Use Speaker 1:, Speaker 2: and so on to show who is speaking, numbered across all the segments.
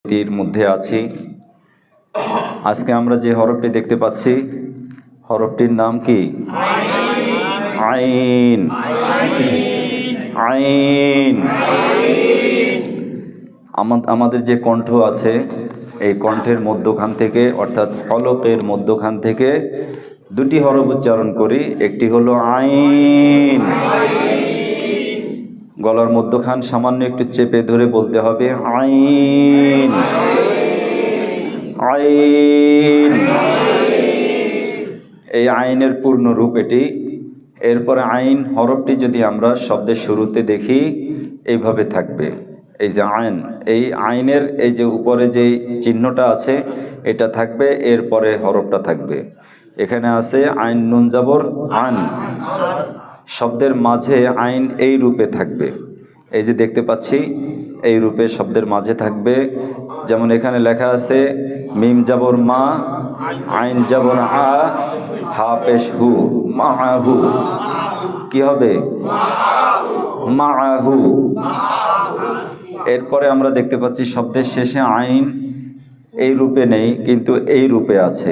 Speaker 1: পরিস্থিতির মধ্যে আছি। আজকে আমরা যে হরফটি দেখতে পাচ্ছি, হরফটির নাম কি? আইন। আইন। আমাদের যে কণ্ঠ আছে, এই কণ্ঠের মধ্যখান থেকে অর্থাৎ হলকের মধ্যখান থেকে দুটি হরফ উচ্চারণ করি। একটি হলো আইন। গলার মধ্যখান সামান্য একটু চেপে ধরে বলতে হবে আইন। আইন। এই আইনের পূর্ণ রূপ এটি। এরপরে আইন হরফটি যদি আমরা শব্দের শুরুতে দেখি, এইভাবে থাকবে। এই যে আইন, এই আইনের এই যে উপরে যে চিহ্নটা আছে এটা থাকবে, এরপরে হরফটা থাকবে। এখানে আছে আইন নুন জবর আন। শব্দের মাঝে আইন এই রূপে থাকবে, এই যে দেখতে পাচ্ছি এই রূপে শব্দের মাঝে থাকবে। যেমন এখানে লেখা আছে মিম জবর মা, আইন জবর আ, হা পেশ হু, মাহু। কি হবে? মাহু। এরপরে আমরা দেখতে পাচ্ছি শব্দের শেষে আইন এই রূপে নেই, কিন্তু এই রূপে আছে।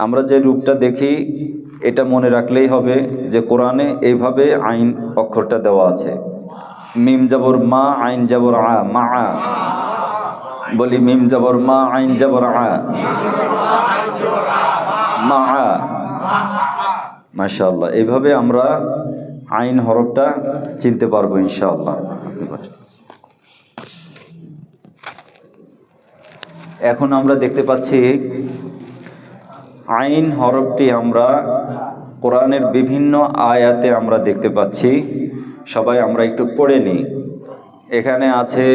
Speaker 1: আমরা যে রূপটা দেখি এটা মনে রাখলেই হবে যে কোরআনে এইভাবে আইন অক্ষরটা দেওয়া আছে। মিম জবর মা, আইন জবর আ, মা। বলি মিম জবর মা, আইন জবর আ, মা। মাশাআল্লাহ। এইভাবে আমরা আইন হরফটা চিনতে পারবো ইনশাআল্লাহ। এখন আমরা দেখতে পাচ্ছি আইন হরফটি আমরা কোরআনের বিভিন্ন আয়াতে আমরা দেখতে পাচ্ছি। সবাই আমরা একটু পড়ে নিই। এখানে আছে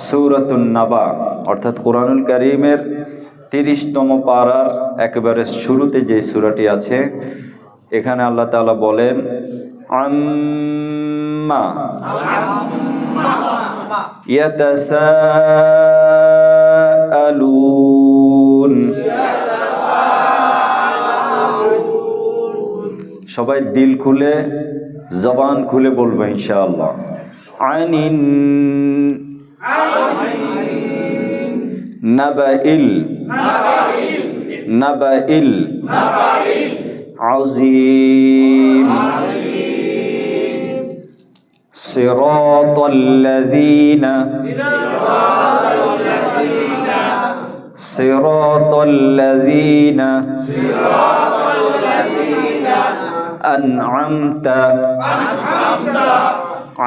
Speaker 1: সূরাতুন নাবা, অর্থাৎ কোরআনুল কারীমের 30তম পারার একেবারে শুরুতে যে সূরাটি আছে, এখানে আল্লাহ তাআলা বলেন আম্মা ইয়াতাসাআলুন। সবাই দিল খুলে জবান খুলে বলবো ইনশাআল্লাহ। আনিন নাবাইল, নাবাইল আযীম, সিরাতাল্লাযীনা, সিরাতাল্লাযীনা আন'আমতা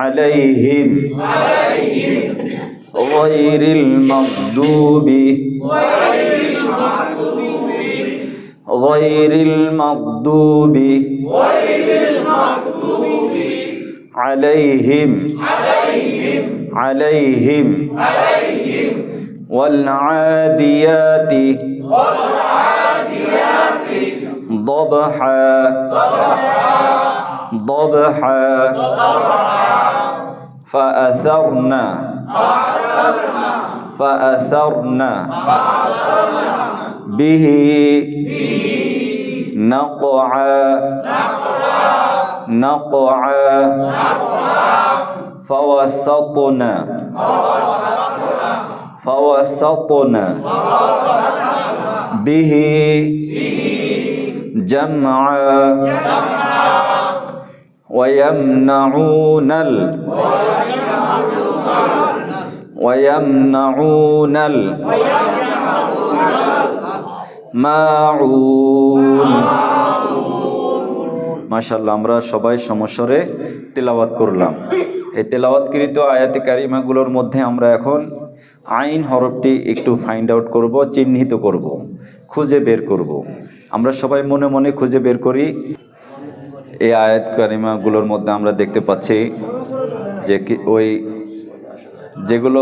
Speaker 1: আলাইহিম গায়রিল মাগদুবি, গায়রিল মাগদুবি আলাইহিম, আলাইহিম ওয়াল আদিয়াতি ضبحا، ضبحا فأثرنا، فأثرنا به نقعا، نقعا فوسطنا، فوسطنا به جمعا ويمنعون ويمنعون الماعون। মাশাআল্লাহ, আমরা সবাই সমস্বরে তেলাওয়াত করলাম। এই তেলাওয়াতকৃত আয়াতে কারিমাগুলোর মধ্যে আমরা এখন আইন হরফটি একটু ফাইন্ড আউট করব, চিহ্নিত করব, খুঁজে বের করব। আমরা সবাই মনে মনে খুঁজে বের করি। এই আয়াত কারিমাগুলোর মধ্যে আমরা দেখতে পাচ্ছি যে ওই যেগুলো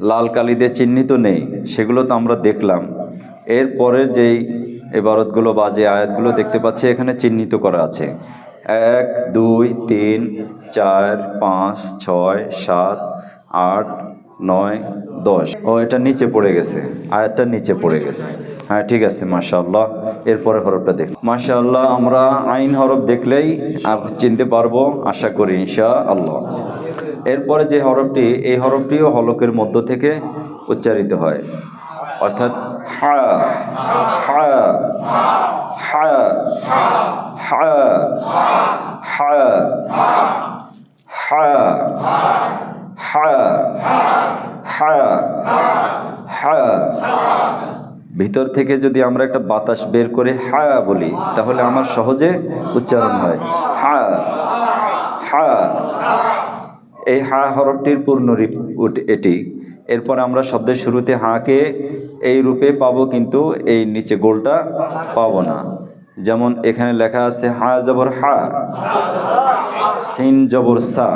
Speaker 1: লাল কালি দিয়ে চিহ্নিত নেই সেগুলো তো আমরা দেখলাম। এরপরের যেই ইবারতগুলো বা যে আয়াতগুলো দেখতে পাচ্ছি এখানে চিহ্নিত করা আছে 1 2 3 4 5 6 7 8 9 10। ও এটা নিচে পড়ে গেছে, আয়াতটা নিচে পড়ে গেছে। হ্যাঁ ঠিক আছে, মাশাআল্লাহ। এরপরে হরফটা দেখ, মাশাআল্লাহ। আমরা আইন হরফ দেখলেই চিনতে পারবো আশা করি ইনশাআল্লাহ। এরপরে যে হরফটি, এই হরফটিও হলকের মধ্য থেকে উচ্চারিত হয়, অর্থাৎ হা হা হা হা হা হা হা হা হা। ভিতর থেকে যদি আমরা একটা বাতাস বের করে হা বলি তাহলে আমার সহজে উচ্চারণ হয় হা হা। এই হা হরফটির পূর্ণ রূপ এটি। এরপর আমরা শব্দের শুরুতে হাকে এই রূপে পাবো, কিন্তু এই নিচে গোলটা পাবো না। যেমন এখানে লেখা আছে হা জবর হা, সিন জবর সা,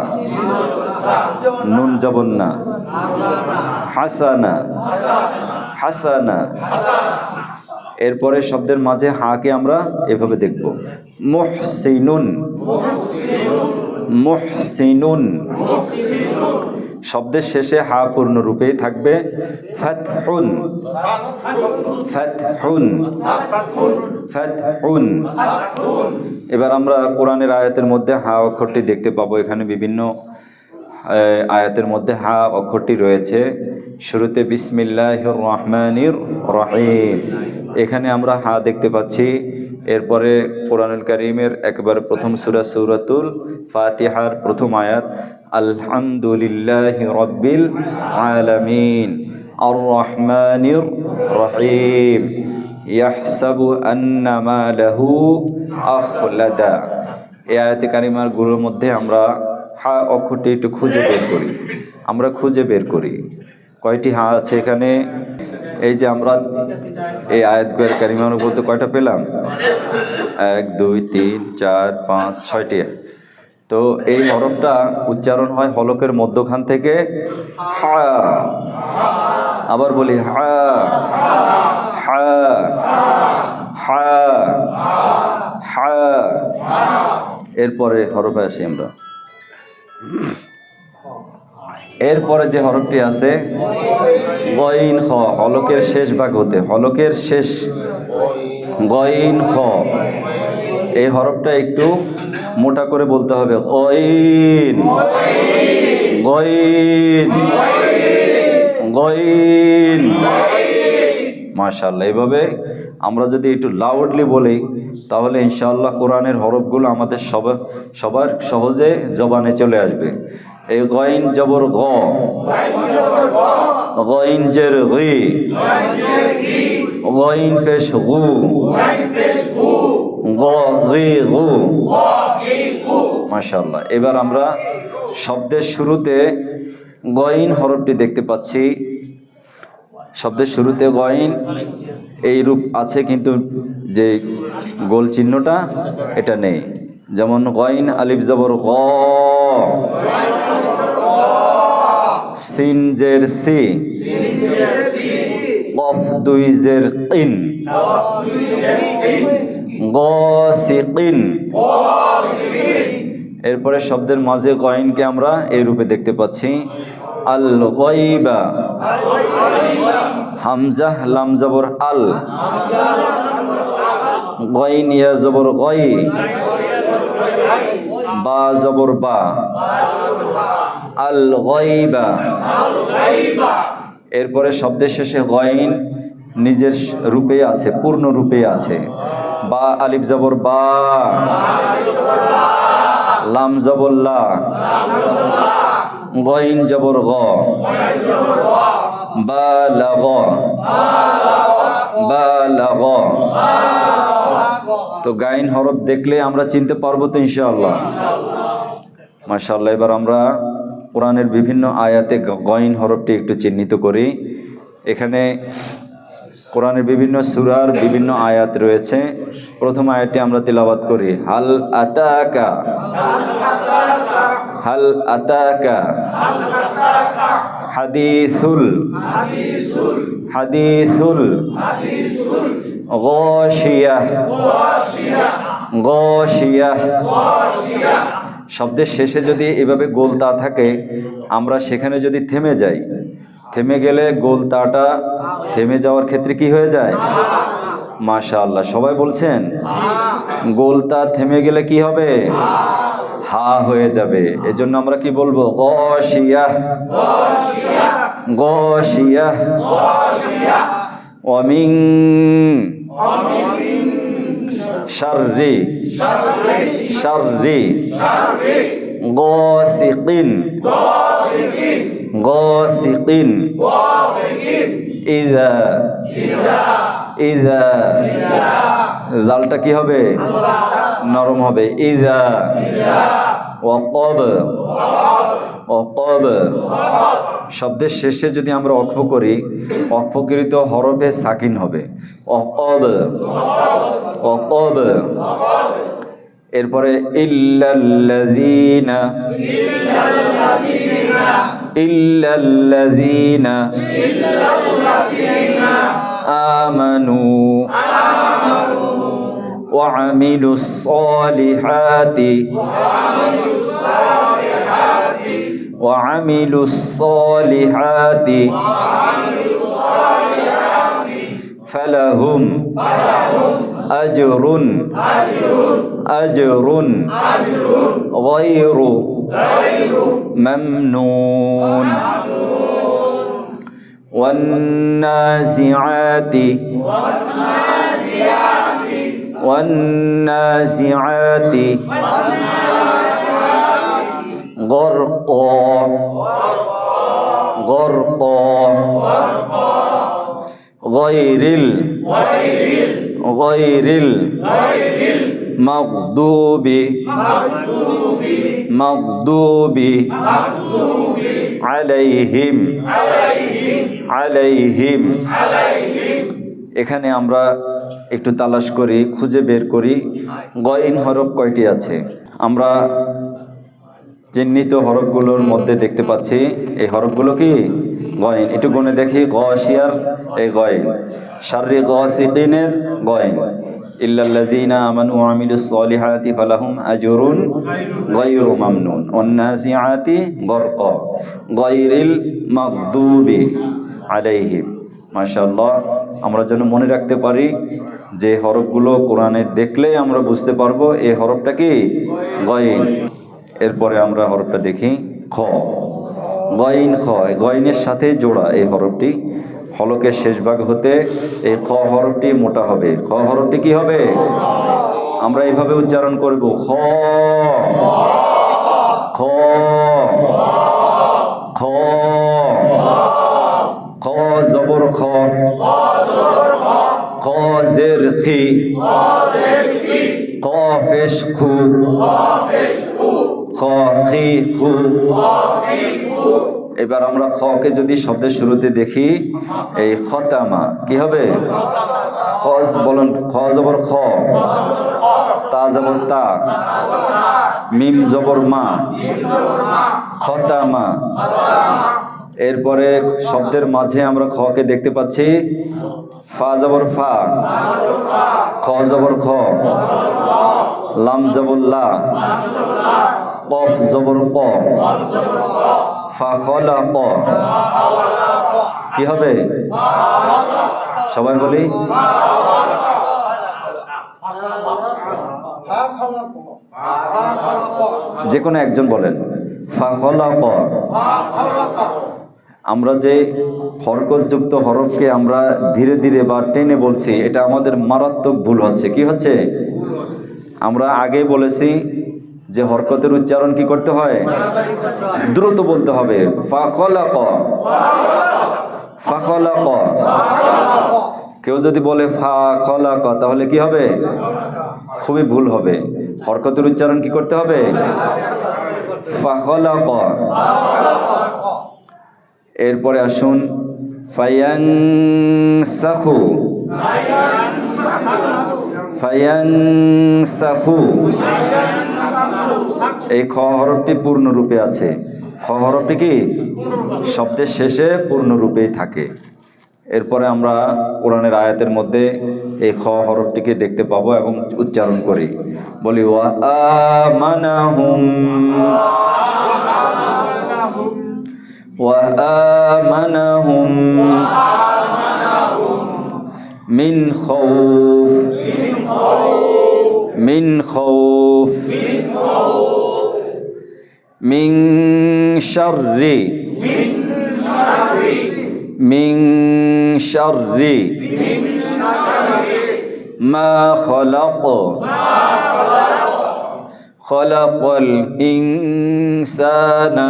Speaker 1: নুন জবর না, হাসানা হাসানা। এরপরে শব্দের মাঝে হাকে আমরা এভাবে দেখব মুহসিনুন মুহসিনুন। শব্দের শেষে হা পূর্ণ রূপেই থাকবে ফাতহুন ফাতহুন ফাতহুন। এবার আমরা কোরআনের আয়াতের মধ্যে হা অক্ষরটি দেখতে পাবো। এখানে বিভিন্ন আয়াতের মধ্যে হা অক্ষরটি রয়েছে। শুরুতে বিসমিল্লাহির রহমানির রহিম, এখানে আমরা হা দেখতে পাচ্ছি। এরপরে কোরআনুল কারীমের একেবারে প্রথম সূরা সূরাতুল ফাতিহার প্রথম আয়াত আলহামদুলিল্লাহি রাব্বিল আলামিন আর রহমানির রহিম ইয়াহসাবু আন্না মালাহু আখলাদা। এই আয়াতে কারিমার গুলোর মধ্যে আমরা হা অক্ষরটি একটু খুঁজে বের করি। আমরা খুঁজে বের করি কয়টি হা আছে এখানে। এই যে আমরা এই আয়াত কারিমার মধ্যে কয়টা পেলাম? 1 2 3 4 5 6টি। তো এই হরফটা উচ্চারণ হয় হলকের মধ্যখান থেকে হা। আবার বলি হা হা হা হা। এরপরে হরফে আসি আমরা। এরপরে যে হরফটি আছে গইন খ, হলকের শেষ ভাগ হতে, হলকের শেষ গইন খ। এই হরফটা একটু মোটা করে বলতে হবে গইন গইন গইন। মাশাআল্লাহ। এইভাবে আমরা যদি একটু লাউডলি বলি তাহলে ইনশাআল্লাহ কোরআনের হরফগুলো আমাদের সবার সহজে জবানে চলে আসবে। এই গইন জবর গ, গইন জের গি, গইন পেশ গু, গ গি গু। মাশাআল্লাহ। এবার আমরা শব্দের শুরুতে গইন হরফটি দেখতে পাচ্ছি। শব্দের শুরুতে গইন এই রূপ আছে, কিন্তু যে গোল চিহ্নটা এটা নেই। যেমন গইন আলিফ জবর গ, সিন জের সি, কফ দুই জের কিন, গসিকিন। এরপরে শব্দের মাঝে গইনকে আমরা এই রূপে দেখতে পাচ্ছি আল গায়বা, হামজা লাম জবর আল, গইন ইয়া জবর গই, বা জবর বা, আল গায়বা। এরপরে শব্দের শেষে গইন নিজের রূপে আছে, পূর্ণ রূপে আছে। বা আলিফ জবর বা, লাম জবর লা, গইন জবর গ, বালাগ বালাগ। তো গাইন হরফ দেখলে আমরা চিনতে পারবো তো ইনশাআল্লাহ। মাশাআল্লাহ। এবার আমরা কোরআনের বিভিন্ন আয়াতে গইন হরফটি একটু চিহ্নিত করি। এখানে কোরআনের বিভিন্ন সূরার বিভিন্ন আয়াত রয়েছে। প্রথম আয়াতটি আমরা তিলাওয়াত করি হাল আতাকা, হাল আতাকা হাদিসুল, হাদিসুল গাশিয়াহ, গাশিয়াহ। শব্দের শেষে যদি এভাবে গোল তা থাকে, আমরা সেখানে যদি থেমে যাই, থেমে গেলে গোল তাটা থেমে যাওয়ার ক্ষেত্রে কি হয়ে যায়? মাশাআল্লাহ। সবাই বলছেন গোল তা থেমে গেলে কি হবে? হা হয়ে যাবে। এজন্য আমরা কি বলবো? গাশিয়াহ غاشية ومن شر غاسق إذا লালটা কি হবে নরম হবে ইযা ওয়াকাব শব্দের শেষে যদি আমরা অক্ফ করি অক্ফকৃত হরফে সাকিন হবে ওয়াকাব এরপরে ইল্লাল্লাযীনা আমানু وعملوا الصالحات فلهم أجر غير ممنون والنازعات غرقا غير المغضوب عليهم এখানে আমরা একটু তালাশ করি খুঁজে বের করি গইন হরফ কয়টি আছে আমরা চিহ্নিত হরফগুলোর মধ্যে দেখতে পাচ্ছি এই হরফগুলো কি গইন একটু গুনে দেখি গাশিয়ার এই গইন শাররি গাসিকিনের গইন ইল্লাল্লাযীনা আমানু ওয়া আমিলুস সলিহাতি ফালাহুম আজরুন গায়রু মামনুন ওয়ান নাজিআতি গরকা গায়রিল মাগদুবি আলাইহিম মাশাআল্লাহ আমরা যেন মনে রাখতে পারি যে হরফগুলো কোরআনে দেখলেই আমরা বুঝতে পারবো এই হরফটা কি গইন এরপরে আমরা হরফটা দেখি খ গইন খ গইনের সাথে জোড়া এই হরফটি হলকের শেষ ভাগ হতে এই খ হরফটি মোটা হবে খ হরফটি কি হবে আমরা এইভাবে উচ্চারণ করব খ খ খ খ জবর খ খ জের খি খ পেশ খু খ খি খু এবার আমরা খ কে যদি শব্দের শুরুতে দেখি এই খতামা কি হবে খ বলুন খ জবর খ তা জবর তা মিম জবর মা খতামা এরপরে শব্দের মাঝে আমরা খ কে দেখতে পাচ্ছি ফা জবর ফা খ জবর খ লাম জবর লা কফ জবর ক ফা খলাক কি হবে সবাই বলি যে কোনো একজন বলেন ফা খলাক আমরা যে হরকতযুক্ত হরফকে আমরা ধীরে ধীরে বা টেনে বলছি এটা আমাদের মারাত্মক ভুল হচ্ছে কি হচ্ছে আমরা আগে বলেছি যে হরকতের উচ্চারণ কি করতে হয় দ্রুত বলতে হবে ফা খলাক ফা খলাক কেউ যদি বলে ফা খলাক তাহলে কি হবে খুবই ভুল হবে হরকতের উচ্চারণ কি করতে হবে ফা খলাক এরপরে আসুন ফায়ানসাখু ফায়ানসাখু এই খ হরফটি পূর্ণ রূপে আছে খ হরফটি কি শব্দের শেষে পূর্ণ রূপেই থাকে এরপরে আমরা কোরআনের আয়াতের মধ্যে এই খ হরফটিকে দেখতে পাবো এবং উচ্চারণ করি বলি ওয়া আমানাহুম وآمنهم من خوف من شر মিন শাররি মা খলাক খলাকাল ইনসানা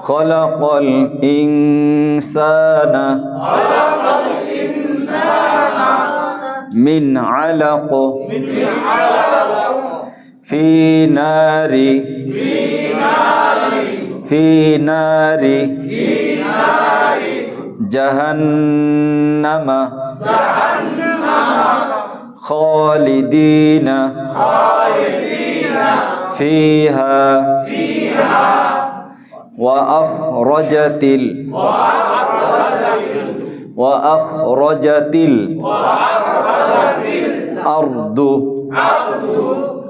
Speaker 1: খলাকাল ইনসানা মিন আলাক ফি নারি জাহান্নামা খালিদিনা ফিহা ওয়া আখরাজাতিল আরদু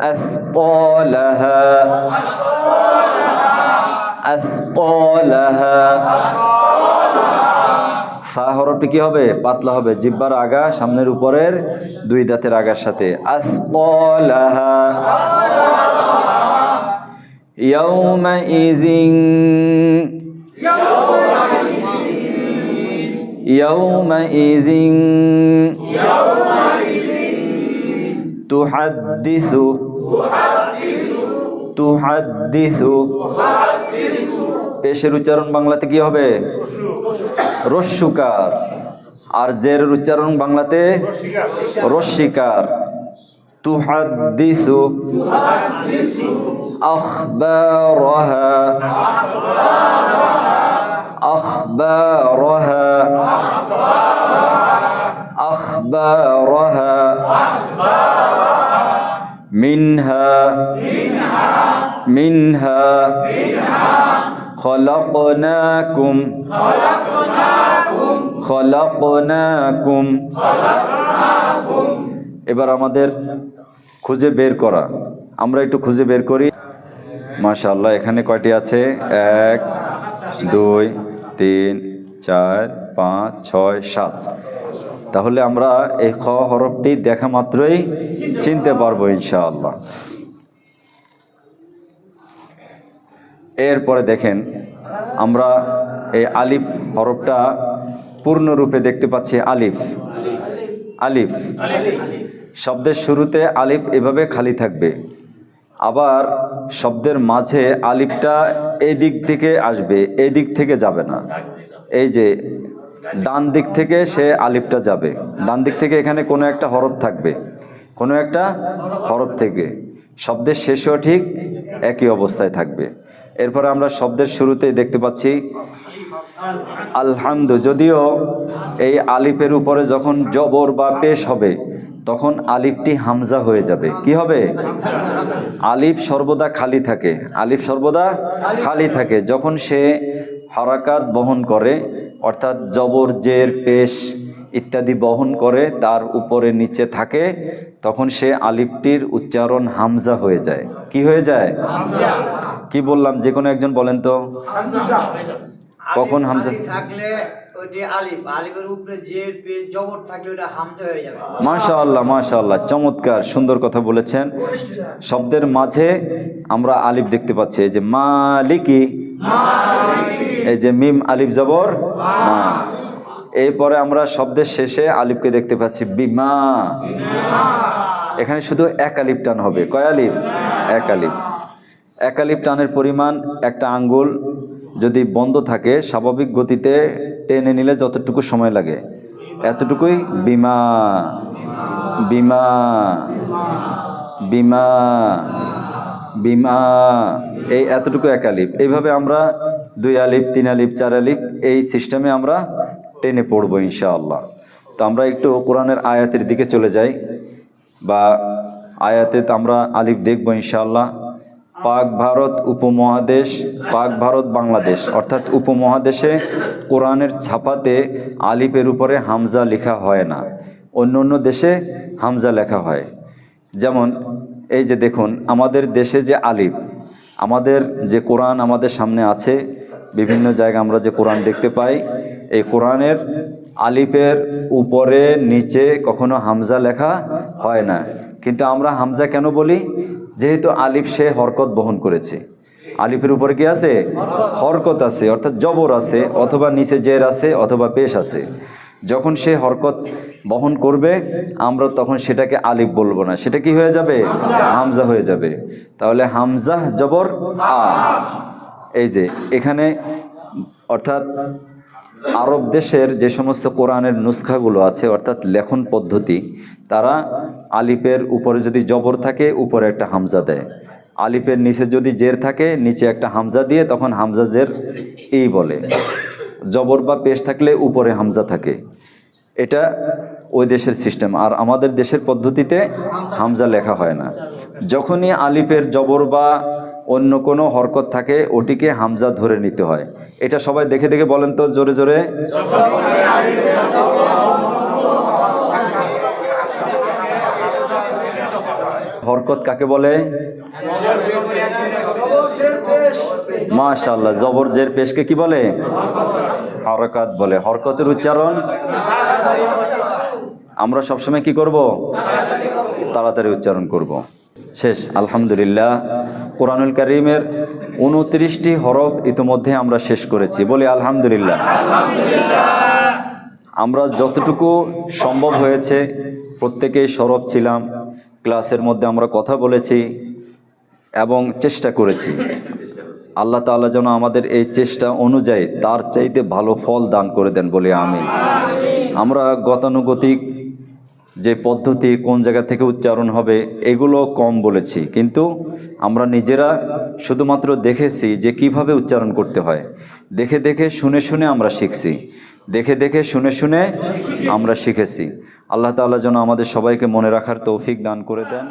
Speaker 1: আথকালাহা সা হরফটি কি হবে? পাতলা হবে, জিহ্বার আগা সামনের উপরের দুই দাঁতের আগার সাথে। আথকালাহা ইয়াউমাইযিন তুহাদ্দিসু পেশের উচ্চারণ বাংলাতে কি হবে? রস্যুকার। আর জের উচ্চারণ বাংলাতে রস্যিকার। তুহাদ্দিসু আখবারাহা মিনহা খলাকনাকুম। এবার আমাদের খুঁজে বের করা, আমরা একটু খুঁজে বের করি। মাশাআল্লাহ, এখানে কয়টি আছে? 1 2 3 4 5 6 7। তাহলে আমরা এই খ হরফটি দেখা মাত্রই চিনতে পারবো ইনশাআল্লাহ। এরপরে দেখেন, আমরা এই আলিফ হরফটা পূর্ণরূপে দেখতে পাচ্ছি। আলিফ শব্দের শুরুতে আলিফ এভাবে খালি থাকবে, আবার শব্দের মাঝে আলিফটা এই দিক থেকে আসবে, এই দিক থেকে যাবে না। এই যে ডান দিক থেকে সে আলিফটা যাবে, ডান দিক থেকে এখানে কোনো একটা হরফ থাকবে, কোনো একটা হরফ থেকে শব্দের শেষেও ঠিক একই অবস্থায় থাকবে। এরপরে আমরা শব্দের শুরুতেই দেখতে পাচ্ছি আলহামদু। যদিও এই আলিফের উপরে যখন জবর বা পেশ হবে তখন আলিফটি হামজা হয়ে যাবে। কি হবে? আলিফ সর্বদা খালি থাকে, আলিফ সর্বদা খালি থাকে। যখন সে হারাকাত বহন করে, অর্থাৎ জবর জের পেশ ইত্যাদি বহন করে, তার উপরে নিচে থাকে, তখন সে আলিফটির উচ্চারণ হামজা হয়ে যায়। কি হয়ে যায়? কি বললাম? যে কোনো একজন বলেন তো, কখন হামজা থাকলে ওইটা আলিফ, আলিফের উপরে জের পেশ জবর থাকলে ওটা হামজা হয়ে যাবে। মাশাআল্লাহ, মাশাআল্লাহ, চমৎকার, সুন্দর কথা বলেছেন। শব্দের মাঝে আমরা আলিফ দেখতে পাচ্ছি, এই যে মালিকি, এই যে মিম আলিফ জবর মা। এরপরে আমরা শব্দের শেষে আলিফকে দেখতে পাচ্ছি বিমা। এখানে শুধু এক আলিফ টান হবে। কয় আলিফ? এক আলিফ। এক আলিফ টানের পরিমাণ একটা আঙ্গুল যদি বন্ধ থাকে, স্বাভাবিক গতিতে টেনে নিলে যতটুকু সময় লাগে এতটুকুই বিমা, বিমা, বিমা, বিমা, এই এতটুকু এক আলিফ। এইভাবে আমরা 2 আলিফ 3 আলিফ 4 আলিফ এই সিস্টেমে আমরা টেনে পড়বো ইনশাআল্লাহ। তো আমরা একটু কোরআনের আয়াতের দিকে চলে যাই, বা আয়াতে আমরা আলিফ দেখবো ইনশাআল্লাহ। পাক ভারত উপমহাদেশ, পাক ভারত বাংলাদেশ অর্থাৎ উপমহাদেশে কোরআনের ছাপাতে আলিফের উপরে হামজা লেখা হয় না, অন্য অন্য দেশে হামজা লেখা হয়। যেমন এই যে দেখুন, আমাদের দেশে যে আলিফ, আমাদের যে কোরআন আমাদের সামনে আছে, বিভিন্ন জায়গায় আমরা যে কোরআন দেখতে পাই, এই কোরআনের আলিফের উপরে নিচে কখনো হামজা লেখা হয় না। কিন্তু আমরা হামজা কেন বলি? যেহেতু আলিফ সে হরকত বহন করেছে, আলিফের উপরে কি আছে? হরকত আছে, অর্থাৎ জবর আছে, অথবা নিচে জের আছে, অথবা পেশ আছে। যখন সে হরকত বহন করবে আমরা তখন সেটাকে আলিফ বলবো না, সেটা কি হয়ে যাবে? হামজা হয়ে যাবে। তাহলে হামজা জবর আ। এই যে এখানে অর্থাৎ আরব দেশের যে সমস্ত কোরআনের নুসখাগুলো আছে, অর্থাৎ লেখন পদ্ধতি, তারা আলিফের উপরে যদি জবর থাকে উপরে একটা হামজা দেয়, আলিফের নিচে যদি জের থাকে নিচে একটা হামজা দিয়ে তখন হামজা জের এই বলে। জবর বা পেশ থাকলে উপরে হামজা থাকে, এটা ওই দেশের সিস্টেম। আর আমাদের দেশের পদ্ধতিতে হামজা লেখা হয় না। যখনই আলিফের জবর বা অন্য কোনো হরকত থাকে ওটিকে হামজা ধরে নিতে হয়। এটা সবাই দেখে দেখে বলেন তো জোরে জোরে। হরকত কাকে বলে? মাশাআল্লাহ, জবর জের পেশকে কি বলে? হরকত বলে। হরকতের উচ্চারণ আমরা সবসময় কি করব? তাড়াতাড়ি উচ্চারণ করব। শেষ। আলহামদুলিল্লাহ, কোরআনুল কারীমের 29টি হরফ ইতিমধ্যে আমরা শেষ করেছি। বলি আলহামদুলিল্লাহ। আমরা যতটুকু সম্ভব হয়েছে প্রত্যেকেই সরব ছিলাম, ক্লাসের মধ্যে আমরা কথা বলেছি এবং চেষ্টা করেছি। আল্লাহ তাআলা যেন আমাদের এই চেষ্টা অনুযায়ী তার চাইতে ভালো ফল দান করে দেন, বলি আমিন। আমরা গতানুগতিক যে পদ্ধতি, কোন জায়গা থেকে উচ্চারণ হবে, এগুলো কম বলেছি, কিন্তু আমরা নিজেরা শুধুমাত্র দেখেছি যে কিভাবে উচ্চারণ করতে হয়। দেখে দেখে শুনে শুনে আমরা শিখছি, দেখে দেখে শুনে শুনে আমরা শিখেছি। আল্লাহ তাআলা যেন আমাদের সবাইকে মনে রাখার তৌফিক দান করে দেন।